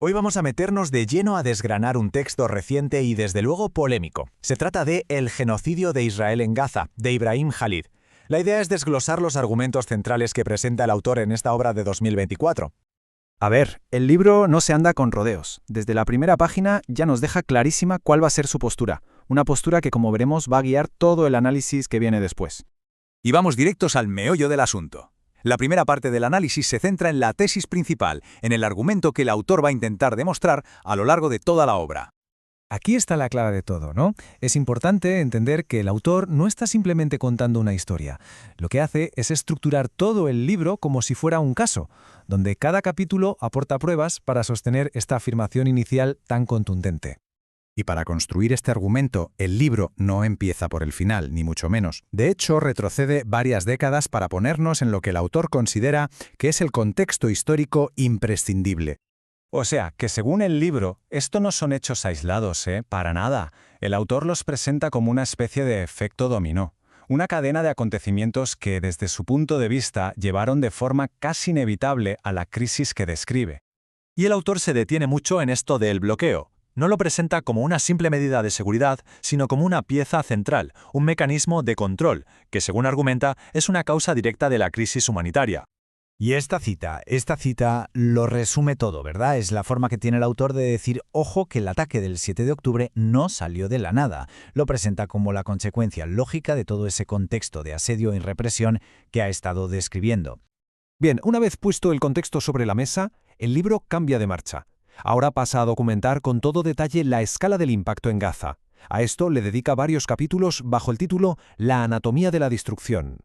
Hoy vamos a meternos de lleno a desgranar un texto reciente y desde luego polémico. Se trata de El genocidio de Israel en Gaza, de Ibrahim Khalid. La idea es desglosar los argumentos centrales que presenta el autor en esta obra de 2024. A ver, el libro no se anda con rodeos. Desde la primera página ya nos deja clarísima cuál va a ser su postura. Una postura que, como veremos, va a guiar todo el análisis que viene después. Y vamos directos al meollo del asunto. La primera parte del análisis se centra en la tesis principal, en el argumento que el autor va a intentar demostrar a lo largo de toda la obra. Aquí está la clave de todo, ¿no? Es importante entender que el autor no está simplemente contando una historia. Lo que hace es estructurar todo el libro como si fuera un caso, donde cada capítulo aporta pruebas para sostener esta afirmación inicial tan contundente. Y para construir este argumento, el libro no empieza por el final, ni mucho menos. De hecho, retrocede varias décadas para ponernos en lo que el autor considera que es el contexto histórico imprescindible. O sea, que según el libro, esto no son hechos aislados, para nada. El autor los presenta como una especie de efecto dominó. Una cadena de acontecimientos que, desde su punto de vista, llevaron de forma casi inevitable a la crisis que describe. Y el autor se detiene mucho en esto del bloqueo. No lo presenta como una simple medida de seguridad, sino como una pieza central, un mecanismo de control, que según argumenta es una causa directa de la crisis humanitaria. Y esta cita lo resume todo, ¿verdad? Es la forma que tiene el autor de decir, ojo, que el ataque del 7 de octubre no salió de la nada. Lo presenta como la consecuencia lógica de todo ese contexto de asedio y represión que ha estado describiendo. Bien, una vez puesto el contexto sobre la mesa, el libro cambia de marcha. Ahora pasa a documentar con todo detalle la escala del impacto en Gaza. A esto le dedica varios capítulos bajo el título La anatomía de la destrucción.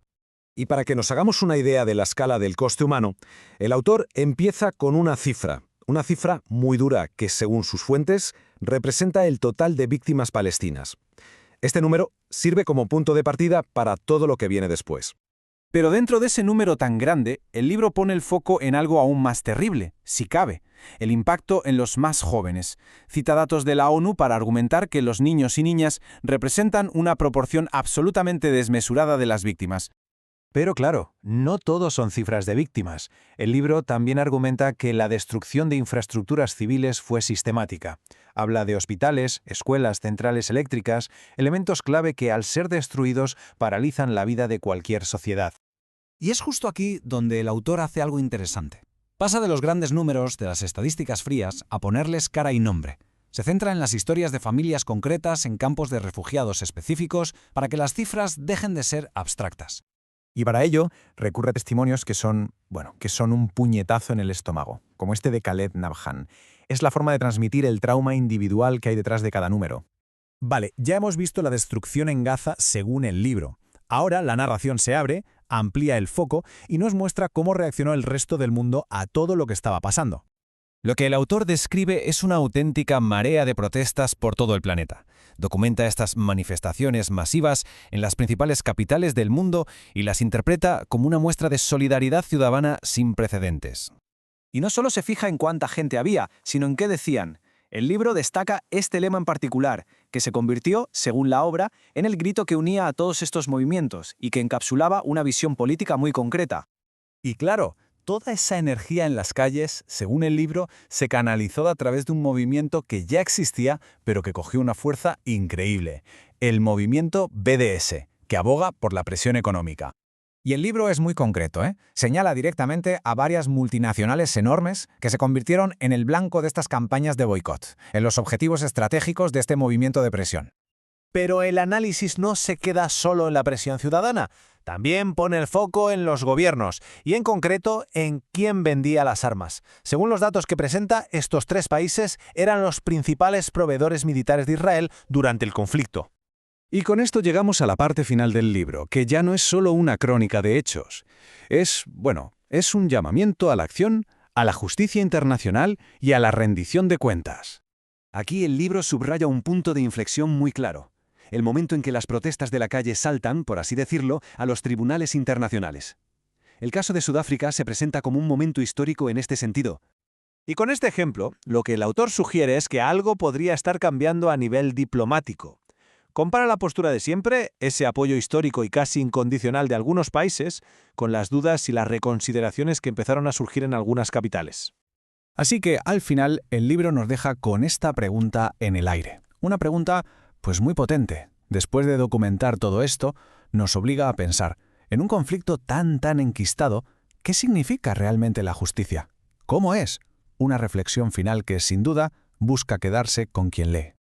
Y para que nos hagamos una idea de la escala del coste humano, el autor empieza con una cifra muy dura que, según sus fuentes, representa el total de víctimas palestinas. Este número sirve como punto de partida para todo lo que viene después. Pero dentro de ese número tan grande, el libro pone el foco en algo aún más terrible, si cabe, el impacto en los más jóvenes. Cita datos de la ONU para argumentar que los niños y niñas representan una proporción absolutamente desmesurada de las víctimas. Pero claro, no todos son cifras de víctimas. El libro también argumenta que la destrucción de infraestructuras civiles fue sistemática. Habla de hospitales, escuelas, centrales eléctricas, elementos clave que al ser destruidos paralizan la vida de cualquier sociedad. Y es justo aquí donde el autor hace algo interesante. Pasa de los grandes números, de las estadísticas frías, a ponerles cara y nombre. Se centra en las historias de familias concretas en campos de refugiados específicos para que las cifras dejen de ser abstractas. Y para ello recurre a testimonios que son un puñetazo en el estómago, como este de Khaled Nabhan. Es la forma de transmitir el trauma individual que hay detrás de cada número. Vale, ya hemos visto la destrucción en Gaza según el libro. Ahora la narración se abre, amplía el foco y nos muestra cómo reaccionó el resto del mundo a todo lo que estaba pasando. Lo que el autor describe es una auténtica marea de protestas por todo el planeta. Documenta estas manifestaciones masivas en las principales capitales del mundo y las interpreta como una muestra de solidaridad ciudadana sin precedentes. Y no solo se fija en cuánta gente había, sino en qué decían. El libro destaca este lema en particular, que se convirtió, según la obra, en el grito que unía a todos estos movimientos y que encapsulaba una visión política muy concreta. Y claro, toda esa energía en las calles, según el libro, se canalizó a través de un movimiento que ya existía, pero que cogió una fuerza increíble. El movimiento BDS, que aboga por la presión económica. Y el libro es muy concreto, Señala directamente a varias multinacionales enormes que se convirtieron en el blanco de estas campañas de boicot, en los objetivos estratégicos de este movimiento de presión. Pero el análisis no se queda solo en la presión ciudadana. También pone el foco en los gobiernos y en concreto en quién vendía las armas. Según los datos que presenta, estos tres países eran los principales proveedores militares de Israel durante el conflicto. Y con esto llegamos a la parte final del libro, que ya no es solo una crónica de hechos. Es un llamamiento a la acción, a la justicia internacional y a la rendición de cuentas. Aquí el libro subraya un punto de inflexión muy claro. El momento en que las protestas de la calle saltan, por así decirlo, a los tribunales internacionales. El caso de Sudáfrica se presenta como un momento histórico en este sentido. Y con este ejemplo, lo que el autor sugiere es que algo podría estar cambiando a nivel diplomático. Compara la postura de siempre, ese apoyo histórico y casi incondicional de algunos países, con las dudas y las reconsideraciones que empezaron a surgir en algunas capitales. Así que, al final, el libro nos deja con esta pregunta en el aire. Una pregunta, pues muy potente. Después de documentar todo esto, nos obliga a pensar, en un conflicto tan enquistado, ¿qué significa realmente la justicia? ¿Cómo es? Una reflexión final que, sin duda, busca quedarse con quien lee.